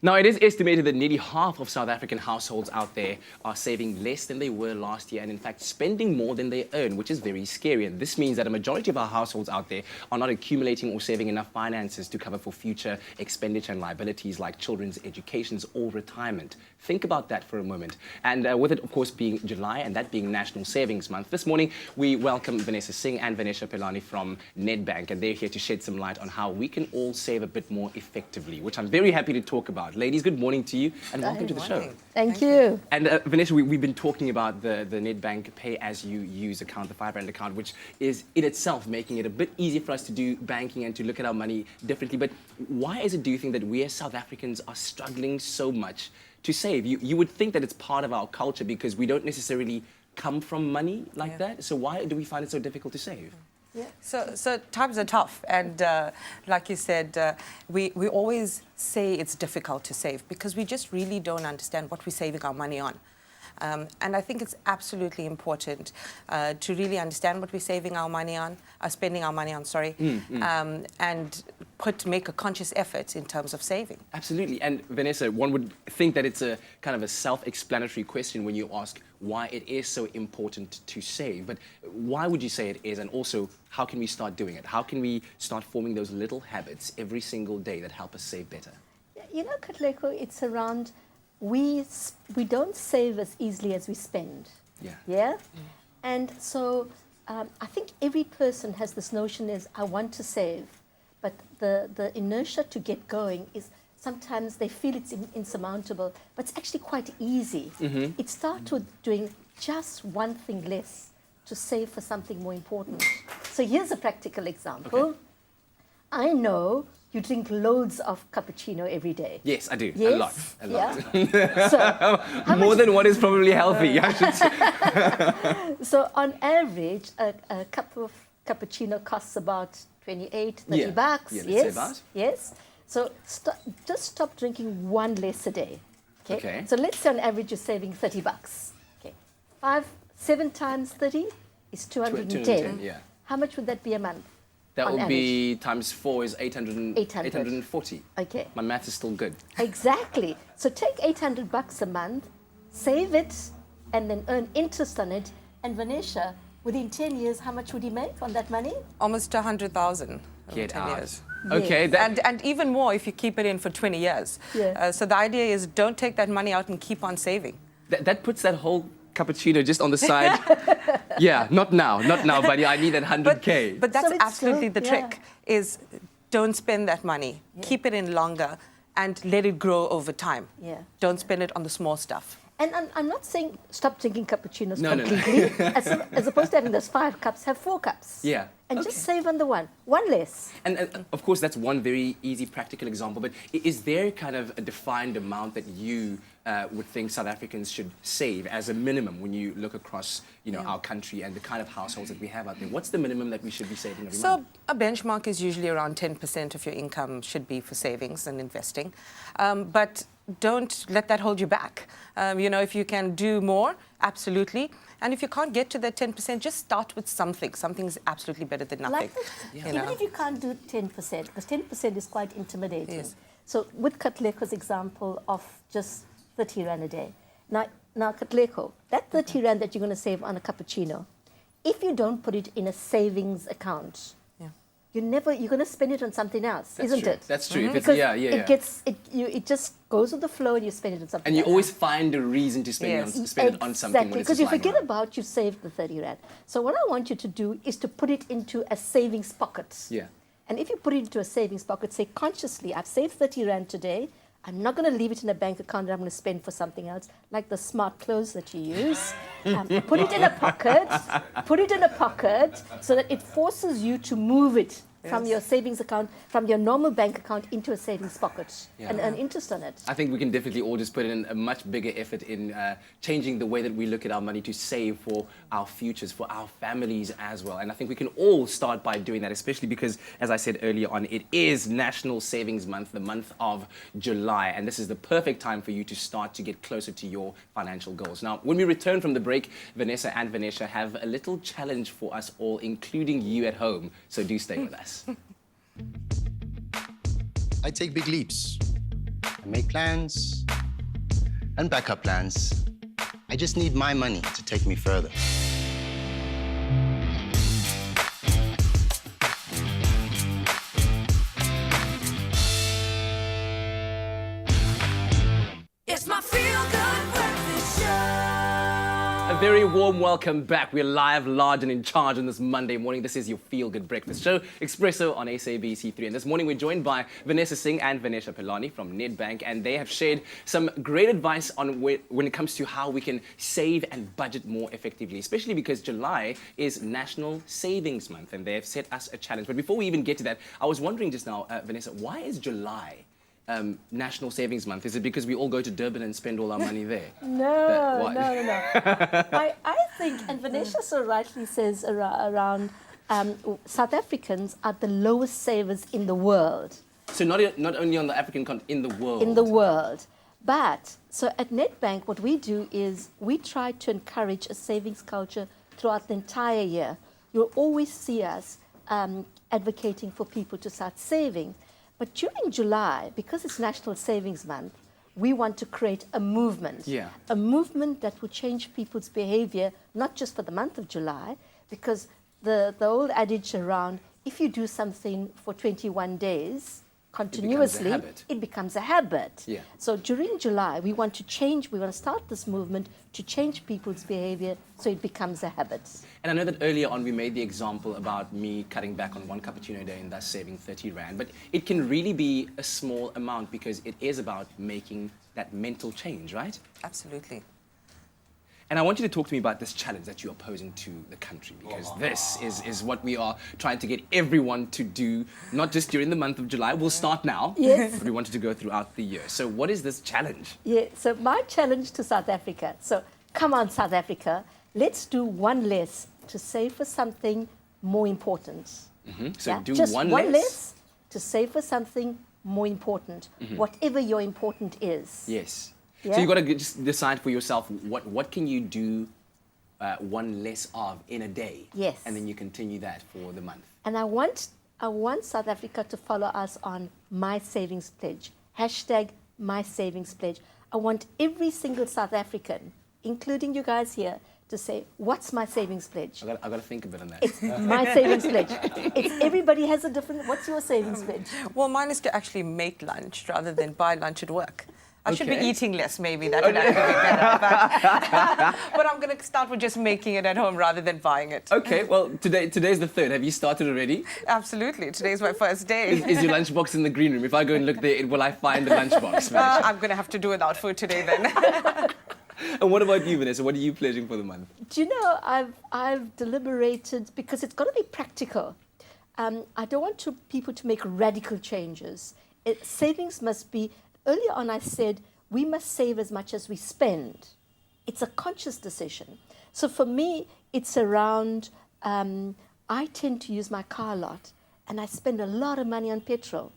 Now, it is estimated that nearly half of South African households out there are saving less than they were last year and, in fact, spending more than they earn, which is very scary. And this means that a majority of our households out there are not accumulating or saving enough finances to cover for future expenditure and liabilities like children's educations or retirement. Think about that for a moment. And with it, of course, being July and that being National Savings Month, this morning we welcome Vanessa Singh and Vanesha Pelani from Nedbank, and they're here to shed some light on how we can all save a bit more effectively, which I'm very happy to talk about. Ladies, good morning to you and welcome to the show. Thank you. And Vanessa, we've been talking about the Nedbank pay-as-you-use account, the #5 account, which is in itself making it a bit easier for us to do banking and to look at our money differently. But why is it, do you think, that we as South Africans are struggling so much to save? You would think that it's part of our culture because we don't necessarily come from money like that. So why do we find it so difficult to save? Yeah. So times are tough, and like you said, we always say it's difficult to save because we just really don't understand what we're saving our money on. And I think it's absolutely important to really understand what we're saving our money on, spending our money on, and make a conscious effort in terms of saving. Absolutely. And Vanessa, one would think that it's a kind of a self-explanatory question when you ask why it is so important to save. But why would you say it is? And also, how can we start doing it? How can we start forming those little habits every single day that help us save better? You know, Katleko, it's around we don't save as easily as we spend. Yeah? And so I think every person has this notion is, I want to save. But the inertia to get going is sometimes they feel it's insurmountable, but it's actually quite easy. It starts with doing just one thing less to save for something more important. So here's a practical example. Okay. I know you drink loads of cappuccino every day. Yes, I do. Yes? A lot. Yeah. So, more than what is probably healthy, I should say. So on average, a cup of cappuccino costs about 28, 30 bucks. Yeah, let's yes. say that. Yes. So just stop drinking one less a day. Okay. So let's say on average you're saving 30 bucks. Okay. 7 times 30 is 210. 210, yeah. How much would that be a month? That would be times 4 is 840. Okay. My math is still good. Exactly. So take 800 bucks a month, save it, and then earn interest on it. And Vanesha, within 10 years, how much would he make on that money? Almost 100,000 over Get 10 out. years. Okay. And even more if you keep it in for 20 years. Yeah. So the idea is don't take that money out and keep on saving. That puts that whole cappuccino just on the side. Yeah, not now, buddy. I need that 100K. But that's So it's absolutely still- the trick, is don't spend that money. Keep it in longer and let it grow over time. Yeah. Don't spend it on the small stuff. And I'm not saying stop drinking cappuccinos No. completely. As opposed to having those 5 cups, have 4 cups. Yeah. And Okay. just save on the one less. And of course, that's one very easy, practical example. But is there kind of a defined amount that you would think South Africans should save as a minimum when you look across, our country and the kind of households that we have out there? What's the minimum that we should be saving every month? So a benchmark is usually around 10% of your income should be for savings and investing. But don't let that hold you back. If you can do more, absolutely. And if you can't get to that 10%, just start with something. Something is absolutely better than nothing. Even if you can't do 10%, because 10% is quite intimidating. Yes. So with Katleko's example of just 30 Rand a day. Now Katleko, that 30 Rand that you're going to save on a cappuccino, if you don't put it in a savings account, you're going to spend it on something else, isn't it? That's true. If it's, Because it just goes with the flow and you spend it on something and you else. always find a reason to spend, spend it on something. Exactly, because you forget about you saved the 30 Rand. So what I want you to do is to put it into a savings pocket. Yeah. And if you put it into a savings pocket, say consciously, I've saved 30 Rand today. I'm not going to leave it in a bank account that I'm going to spend for something else, like the smart clothes that you use. Put it in a pocket. Put it in a pocket so that it forces you to move it from your savings account, from your normal bank account into a savings pocket and earn interest on it. I think we can definitely all just put in a much bigger effort in changing the way that we look at our money to save for our futures, for our families as well. And I think we can all start by doing that, especially because, as I said earlier on, it is National Savings Month, the month of July. And this is the perfect time for you to start to get closer to your financial goals. Now, when we return from the break, Vanessa and Vanesha have a little challenge for us all, including you at home. So do stay with us. I take big leaps. make plans and backup plans. I just need my money to take me further. It's my feel-good breakfast show. A very warm welcome back. We're live, large and in charge on this Monday morning. This is your feel-good breakfast show, Expresso on SABC3. And this morning we're joined by Vanessa Singh and Vanessa Pilani from Nedbank, and they have shared some great advice on when it comes to how we can save and budget more effectively, especially because July is National Savings Month, and they have set us a challenge. But before we even get to that, I was wondering just now, Vanessa, why is July National Savings Month? Is it because we all go to Durban and spend all our money there? No. I think, and Vanessa so rightly says around South Africans are the lowest savers in the world. So not only on the African continent, in the world. In the world. But, so at Nedbank, what we do is we try to encourage a savings culture throughout the entire year. You'll always see us advocating for people to start saving. But during July, because it's National Savings Month, we want to create a movement. Yeah. A movement that will change people's behavior, not just for the month of July, because the old adage around, if you do something for 21 days continuously, it becomes a habit. Yeah. So during July, we want to start this movement to change people's behavior so it becomes a habit. And I know that earlier on we made the example about me cutting back on one cappuccino a day and thus saving 30 Rand, but it can really be a small amount because it is about making that mental change, right? Absolutely. And I want you to talk to me about this challenge that you're posing to the country, because this is what we are trying to get everyone to do, not just during the month of July. We'll start now, Yes. but we wanted to go throughout the year. So what is this challenge? Yeah, so my challenge to South Africa, so come on South Africa, let's do one less to save for something more important. Mm-hmm. So Yeah? do Just one one less? less to save for something more important, whatever your important is. Yes. Yeah? So you've got to just decide for yourself what can you do one less of in a day. Yes. And then you continue that for the month. And I want South Africa to follow us on My Savings Pledge, hashtag My Savings Pledge. I want every single South African, including you guys here, to say, what's my savings pledge? I got to think a bit on that. It's my savings pledge. Everybody has a different, what's your savings pledge? Well, mine is to actually make lunch rather than buy lunch at work. I should be Okay. eating less, maybe. That would actually be better. But I'm going to start with just making it at home rather than buying it. Okay, well, today's the 3rd. Have you started already? Absolutely. Today's my first day. Is your lunchbox in the green room? If I go and look there, will I find the lunchbox? I'm going to have to do without food today then. And what about you, Vanessa? What are you pledging for the month? Do you know, I've deliberated, because it's got to be practical. I don't want people to make radical changes. Savings must be, earlier on I said, we must save as much as we spend. It's a conscious decision. So for me, it's around, I tend to use my car a lot, and I spend a lot of money on petrol.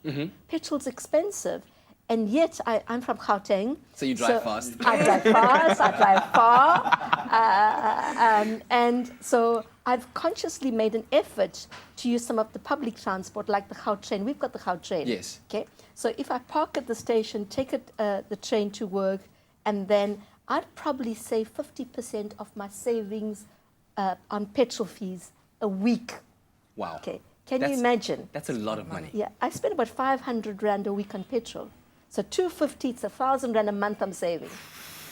Petrol's expensive. And yet, I'm from Gauteng. So you drive fast. I drive fast, I drive far. And so I've consciously made an effort to use some of the public transport, like the Gautrain. We've got the Gautrain. Yes. Okay. So if I park at the station, take the train to work, and then I'd probably save 50% of my savings on petrol fees a week. Wow. Okay. Can you imagine? That's a lot of money. Yeah, I spend about 500 Rand a week on petrol. So 250, it's 1,000 Rand a month I'm saving.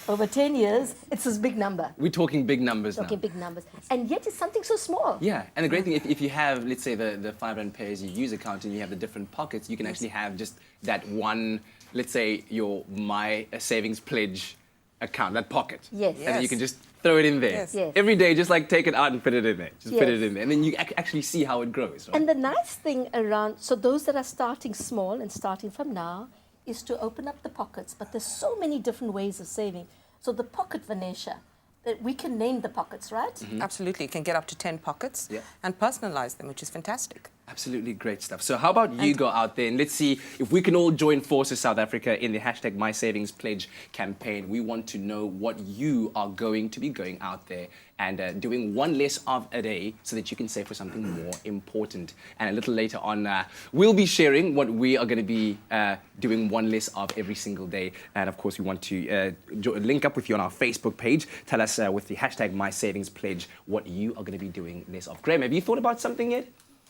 Over 10 years, it's this big number. We're talking big numbers now. Talking big numbers. And yet it's something so small. Yeah, and the great thing, if you have, let's say, the 5 Rand pay as you use account and you have the different pockets, you can actually have just that one, let's say, your My Savings Pledge account, that pocket. Yes. And then you can just throw it in there. Yes. Yes. Every day, just like take it out and put it in there. Just put Yes. it in there. And then you actually see how it grows, right? And the nice thing around, so those that are starting small and starting from now, is to open up the pockets. But there's so many different ways of saving. So the pocket, Vanessa, that we can name the pockets, right? Absolutely. You can get up to 10 pockets Yeah. and personalize them, which is fantastic. Absolutely great stuff. So how about you go out there and let's see if we can all join forces, South Africa, in the hashtag My Savings Pledge campaign. We want to know what you are going to be going out there and doing one less of a day so that you can save for something more important. And a little later on, we'll be sharing what we are going to be doing one less of every single day. And of course, we want to link up with you on our Facebook page. Tell us with the hashtag My Savings Pledge what you are going to be doing less of. Graham, have you thought about something yet?